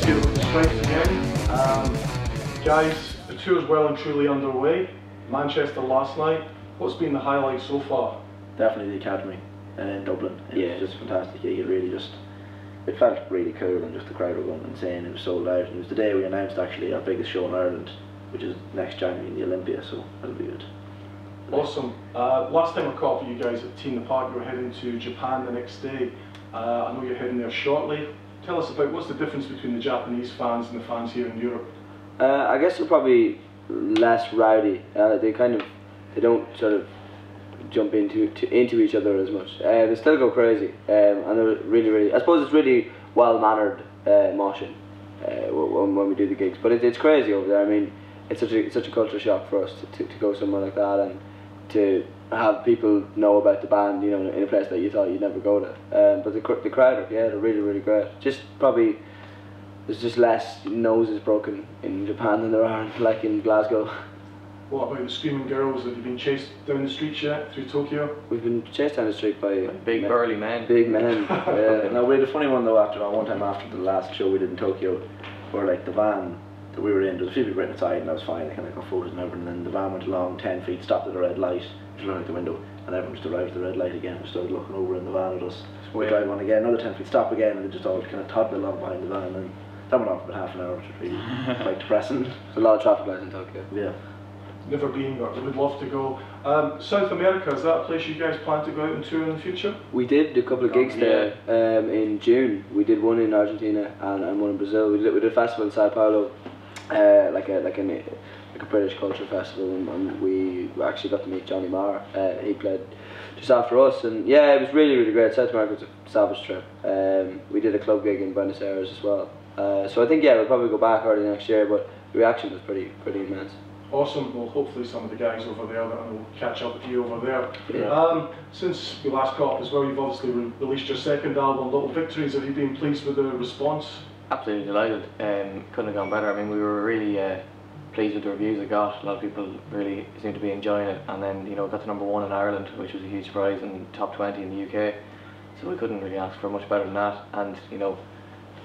Let's get with the Strypes again. Guys, the tour is well and truly underway. Manchester last night. What's been the highlight so far? Definitely the Academy in Dublin. It was just fantastic. It really it felt really cool, and just the crowd were going insane. It was sold out, and it was the day we announced actually our biggest show in Ireland, which is next January in the Olympia, so that'll be good. Awesome. Last time I caught up with you guys at Team the Park, you were heading to Japan the next day. I know you're heading there shortly. Tell us about what's the difference between the Japanese fans and the fans here in Europe? I guess they're probably less rowdy. They don't sort of jump into each other as much. They still go crazy, and they're really. I suppose it's really well mannered moshing when we do the gigs. But it's crazy over there. I mean, it's such a culture shock for us to go somewhere like that and to have people know about the band, you know, in a place that you thought you'd never go to. But the crowd, they're really great. Just probably there's just less noses broken in Japan than there are like in Glasgow. What about the screaming girls? Have you been chased down the streets yet through Tokyo? We've been chased down the street by big burly men. Big men. Yeah. No, we had a funny one though. One time after the last show we did in Tokyo, where like the van that we were in, there was a few people right outside, and that was fine. They kind of got photos and everything. And then the van went along 10 feet, stopped at a red light, just looking out the window, and everyone just arrived at the red light again and started looking over in the van at us. We drive on again, another 10 feet, stop again, and they just all kind of toddle along behind the van. And that went on for about half an hour, which was really quite depressing. There's a lot of traffic lights in Tokyo. Yeah. Never been, but we would love to go. South America, is that a place you guys plan to go out and tour in the future? We did a couple of gigs there in June. We did one in Argentina and one in Brazil. We did a festival in Sao Paulo, like a British culture festival, and we actually got to meet Johnny Marr. He played just after us, and yeah, it was really great. South America was a savage trip. We did a club gig in Buenos Aires as well. So I think we'll probably go back early next year, but the reaction was pretty immense. Awesome. Well, hopefully some of the guys over there will catch up with you over there. Yeah. Since we last caught up as well, you've obviously released your second album, Little Victories. Have you been pleased with the response? Absolutely delighted. Couldn't have gone better. I mean, we were really pleased with the reviews it got. A lot of people really seem to be enjoying it, and then it got to #1 in Ireland, which was a huge surprise, and top 20 in the UK. So we couldn't really ask for much better than that. And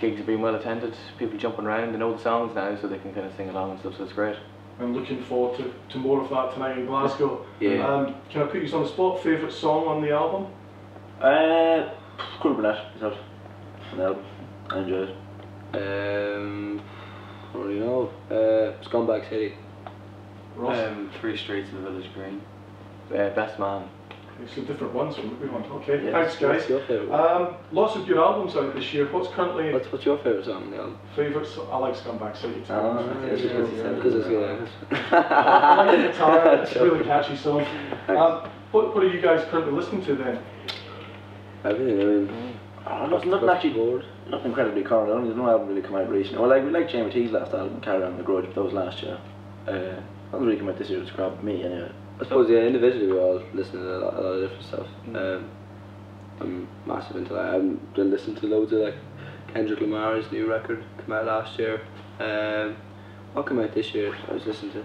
gigs have been well attended. People jumping around, they know the songs now, so they can kind of sing along and stuff. So it's great. I'm looking forward to more of that tonight in Glasgow. Yeah. Can I put you on the spot? Favourite song on the album? Cool Brunette, on the album. I enjoy it. I don't really know. Scumbag City. Ross? 3 Streets in the Village Green. Best Man. Okay, so different ones from everyone. Okay, Yeah, thanks guys. What's your favourite? Lots of good albums out this year. What's currently What's your favourite song on the album? favourite? I like Scumbag City too. Because it's good. I like the guitar. It's a really catchy song. What are you guys currently listening to then? Everything. I mean, Nothing actually. Nothing incredibly current. There's no album really come out recently. Well, we like Jamie T's last album, Carry On the Grudge, but that was last year. Nothing really come out this year. It's grabbed me anyway. I suppose individually we all listen to a lot of different stuff. I'm massive into that. I've been listening to loads of like Kendrick Lamar's new record came out last year. What came out this year? I was listening to.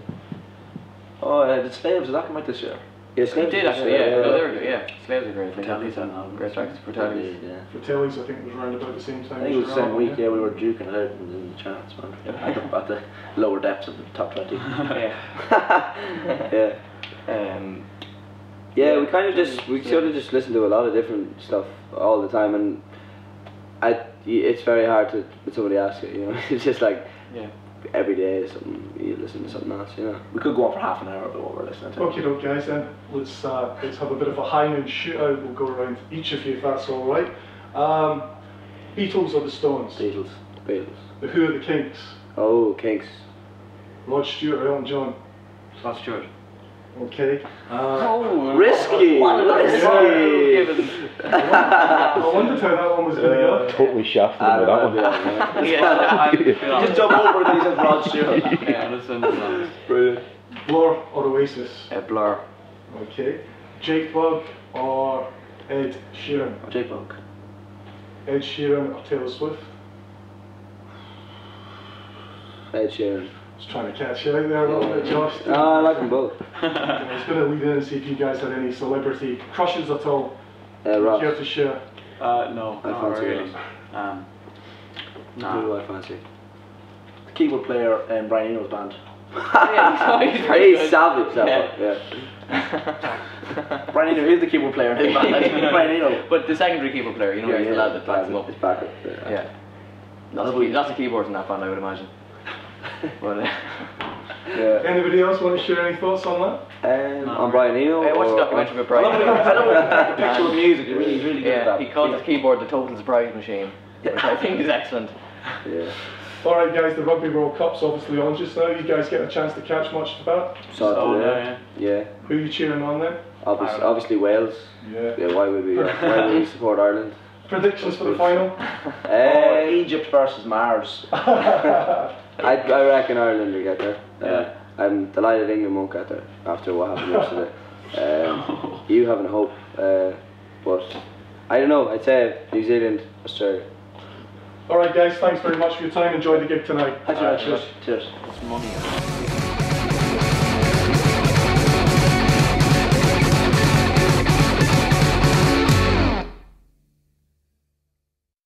Oh, the Slaves, did that come out this year? Yeah, It did actually, yeah. Slaves are great. Fratelli's an album. Great tracks. Fratelli's. Yeah. Fratelli's, I think, was around about the same time. I think it was the same week, we were duking it out in the charts, man. At the lower depths of the top 20. Yeah, we kind of we sort of just listen to a lot of different stuff all the time, and it's very hard to when somebody asks you, it's just like every day is something you listen to something else, We could go on for half an hour about what we're listening to. Okay, guys, then let's have a bit of a high noon shootout. We'll go around each of you if that's all right. Beatles or the Stones? Beatles. The Who or the Kinks? Oh, Kinks. Rod Stewart or Elton John? Rod Stewart. Okay. Risky! I wondered how that one was going to go. Totally shafted him with that one. Just jump over and he says Rod Stewart. Yeah, listen. Brilliant. Blur or Oasis? Blur. Okay. Jake Bugg or Ed Sheeran? Jake Bugg. Ed Sheeran or Taylor Swift? Ed Sheeran. Just trying to catch you out there a little bit, Josh. I like them both. I was going to lead in and see if you guys had any celebrity crushes at all. Ross. Care to share? No, I not fancy really. Ross. Who do I fancy? keyboard player in Brian Eno's band. He's very He's good. savage, that Yeah. one. Yeah. Brian Eno is the keyboard player in his band. That's Brian Eno. But the secondary keyboard player, you know, he's the lad that backs him up. It's backup. Yeah. Lots of keyboards in that band, I would imagine. But, Yeah. Anybody else want to share any thoughts on that? On Brian Eno. watch the or- documentary with I Brian. love the picture with music. He's really good at Yeah, that. he calls his keyboard the total surprise machine, which I think is excellent. Yeah. Alright guys, the Rugby World Cup's obviously on just now. You guys get a chance to catch much of that? So, yeah. yeah. Who are you cheering on then? Obviously Wales. Yeah. Yeah, why would we support Ireland? Predictions for the final? Egypt versus Mars. I reckon Ireland will get there. I'm delighted England won't get there after what happened yesterday. You having hope, but I don't know. I'd say New Zealand, Australia. Alright guys, thanks very much for your time. Enjoy the gig tonight. Cheers. It's money.